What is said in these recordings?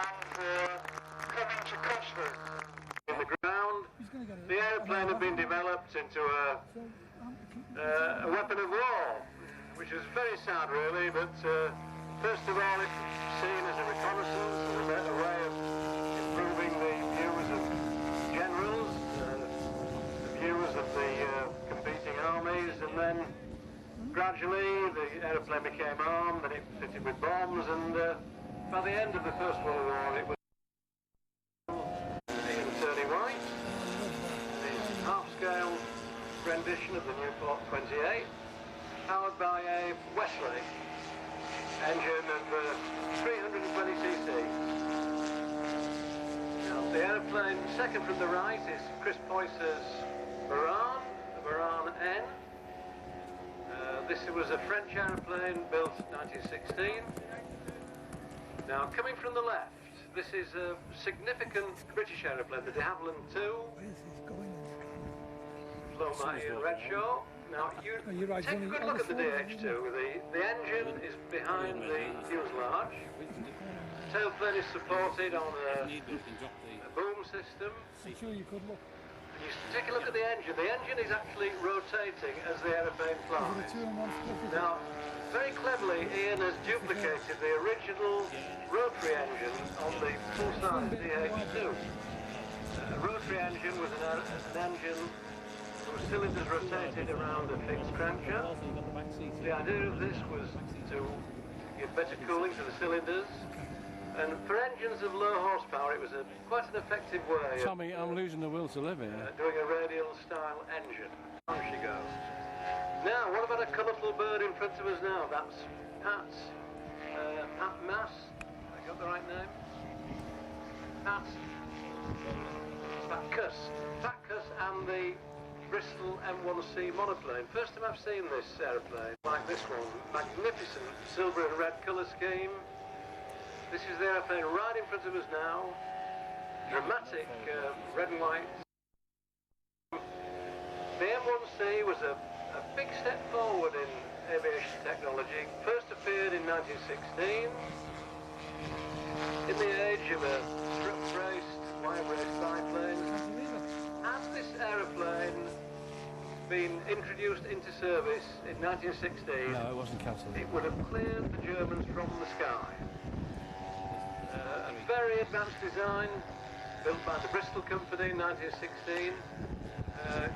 and coming to Cosford. In the ground, the aeroplane had been developed into a weapon of war, which is very sad really, but first of all it's seen as a reconnaissance, as a way of improving the views of generals, the views of the competing armies, and then gradually the aeroplane became armed and it fitted with bombs, and by the end of the First World War it was half-scale rendition of the Newport 28, powered by a Wesley engine of 320cc. Now, the aeroplane second from the right is Chris Poisser's Varan, the Varan N. This was a French aeroplane built in 1916. Now, coming from the left, this is a significant British aeroplane, the de Havilland 2. Flown by Ian Redshaw. Now, you take a good look at the DH2. The engine is behind the fuselage. Tailplane is supported on a boom system. I'm sure you could look. You take a look at the engine. The engine is actually rotating as the aeroplane flies. Now, very cleverly, Ian has duplicated the original rotary engine on the full-size DH2. A rotary engine was an engine whose cylinders rotated around a fixed crankshaft. The idea of this was to give better cooling to the cylinders, and for engines of low horsepower it was quite an effective way Tommy, I'm losing the will to live here. Doing a radial style engine. On she goes. Now, what about a colourful bird in front of us now? That's Pat Mass. I got the right name? Pat Cuss and the Bristol M1C monoplane. First time I've seen this aeroplane like this one. Magnificent silver and red colour scheme. This is the aeroplane right in front of us now. Dramatic red and white. The M1C was a big step forward in aviation technology. First appeared in 1916 in the age of strut-braced, wire-braced biplanes. Had this aeroplane been introduced into service in 1916, no, it wasn't cancelled. It would have cleared the Germans from the sky. A very advanced design, built by the Bristol Company in 1916.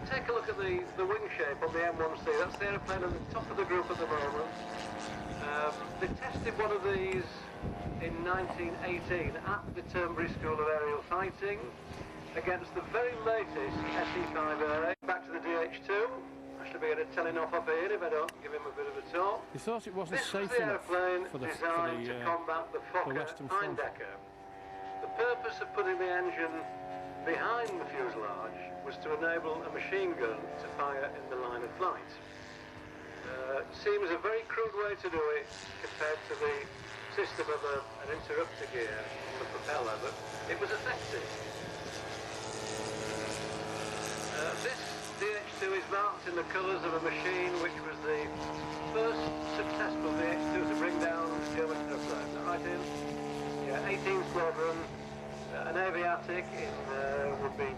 Take a look at the wing shape on the M1C. That's the aeroplane at the top of the group at the moment. They tested one of these in 1918 at the Turnberry School of Aerial Fighting against the very latest SE5A. Back to the DH2. I should be able to tell enough off here if I don't give him a bit of a talk. You thought it wasn't this safe was the enough aeroplane for the designed to combat the Western Fokker Front. Eindecker. The purpose of putting the engine behind the fuselage was to enable a machine gun to fire in the line of flight. Seems a very crude way to do it compared to the system of an interrupter gear on the propeller, but it was effective. This DH2 is marked in the colours of a machine which was the first successful DH2 to bring down the German airplane. Is that right, Ian? Yeah, 18th Squadron, an aviatic in,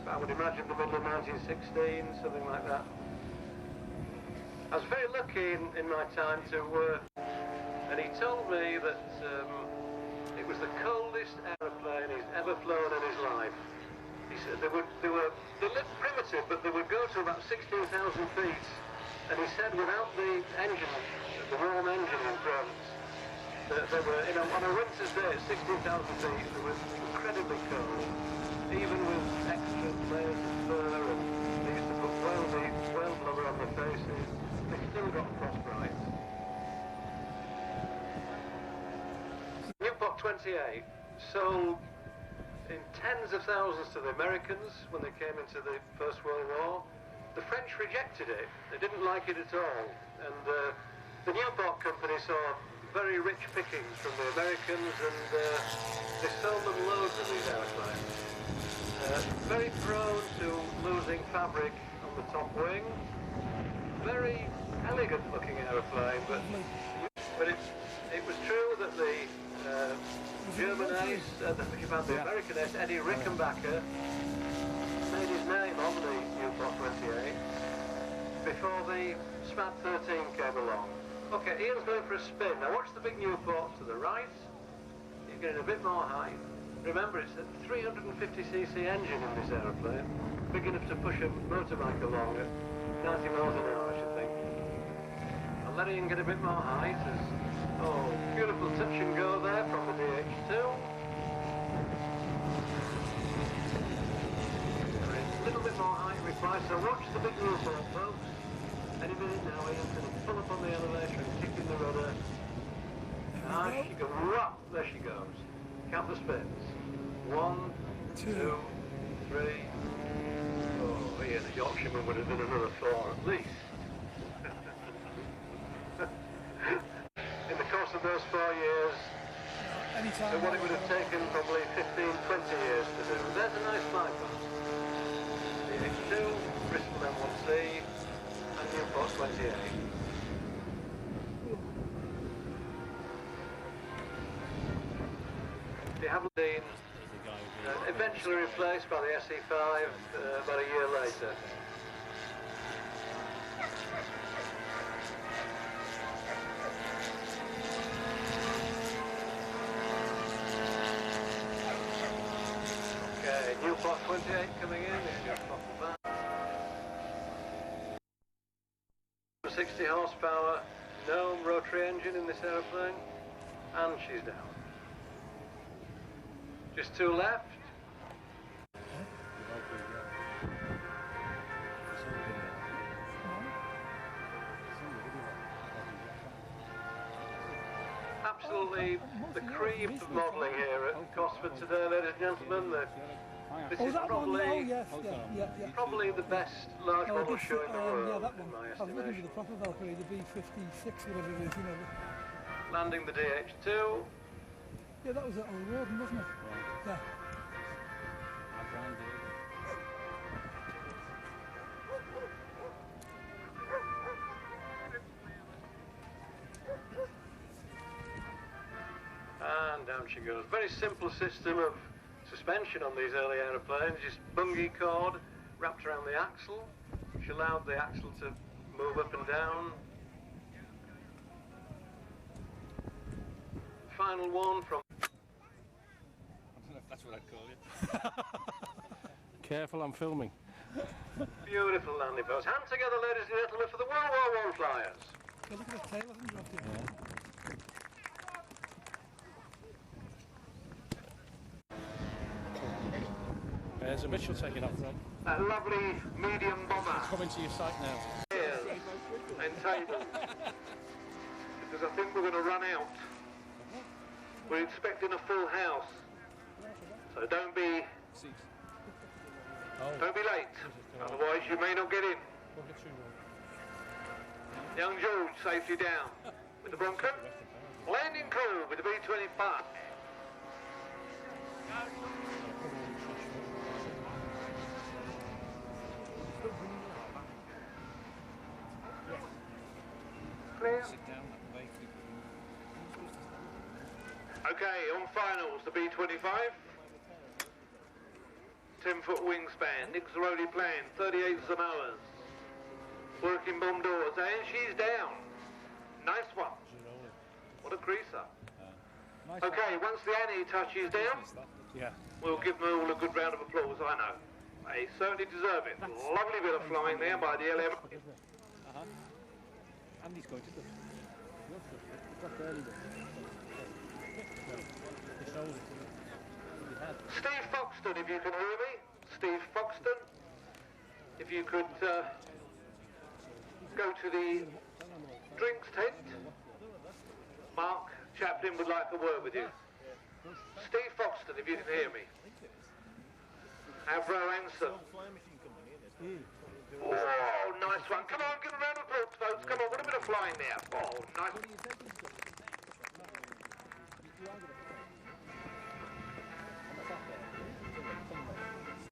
I would imagine, the middle of 1916, something like that. I was very lucky in my time to, and he told me that it was the coldest aeroplane he's ever flown in his life. He said they lived primitive, but they would go to about 16,000 feet, and he said without the engine, the warm engine in front, that they were, on a winter's day at 16,000 feet, it was incredibly cold, even with extra layers of fur, and they used to put whale blubber on their faces. They still got frostbite. Newport 28 sold in tens of thousands to the Americans when they came into the First World War. The French rejected it. They didn't like it at all. And the Newport Company saw very rich pickings from the Americans, and they sold them loads of these aeroplanes. Very prone to losing fabric on the top wing. Very elegant looking aeroplane, but it was true that the German ace, the American ace, Eddie Rickenbacker, made his name on the Newport 28 before the SMAT 13 came along. Okay, Ian's going for a spin. Now watch the big Newport to the right. He's getting a bit more height. Remember, it's a 350cc engine in this aeroplane, big enough to push a motorbike along at 90 miles an hour, I should think. I'll let Ian get a bit more height. Oh, beautiful touch and go there from the DH2. There is a little bit more height required, so watch the big Newport, folks. Any minute now, Ian's going to pull up on the elevator and kick in the rudder. Ah, she goes, whoop, there she goes. Count the spins. 1, 2, 3. Oh, Ian, the Yorkshireman would have done another 4 at least. In the course of those 4 years, what it would have taken probably 15, 20 years to do. There's a nice flight path. DH2, Bristol M1C, and Newport 28. They haven't been eventually replaced by the SE5 about a year later. Okay, Newport 28 coming in. There's your throttle back. 60 horsepower, gnome rotary engine in this aeroplane, and she's down. Just 2 left. Absolutely the cream of modelling here at Cosford today, ladies and gentlemen. This is probably the best large model show in the world, yeah, that one. in my I was looking for estimation. the proper Valkyrie, the B56, whatever it is, you know. Landing the DH2. Yeah, that was at Old Warden, wasn't it? Yeah. And down she goes. Very simple system of suspension on these early aeroplanes. Just bungee cord wrapped around the axle, which allowed the axle to move up and down. Final one from... I don't know if that's what I'd call it. Careful, I'm filming. Beautiful landing post. Hands together, ladies and gentlemen, for the World War I flyers. Yeah, look at the tail, hasn't dropped it. Yeah. There's a Mitchell taking off from. That lovely medium bomber. Coming to your site now. Chairs and tables. Because I think we're going to run out. We're expecting a full house. So don't be late. Otherwise you may not get in. Young George, safety down. With the Bronco. Landing crew with the B-25. Clear. Okay, on finals, the B-25. 10-foot wingspan, Nixaroli plan, 38 Samoas. Working bomb doors, and she's down. Nice one. What a creaser. Okay, once the Annie touches down, we'll give them all a good round of applause, I know. They certainly deserve it. Lovely bit of flying there by the LMA. Andy's going to do Steve Foxton, if you can hear me. Steve Foxton, if you could go to the drinks tent. Mark Chaplin would like a word with you. Steve Foxton, if you can hear me. Avro Anson. Oh, nice one. Come on, give a round of applause, folks. Come on, what a bit of flying there. Oh, nice.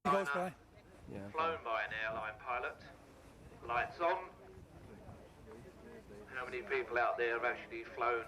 Goes by. Flown by an airline pilot. Lights on. How many people out there have actually flown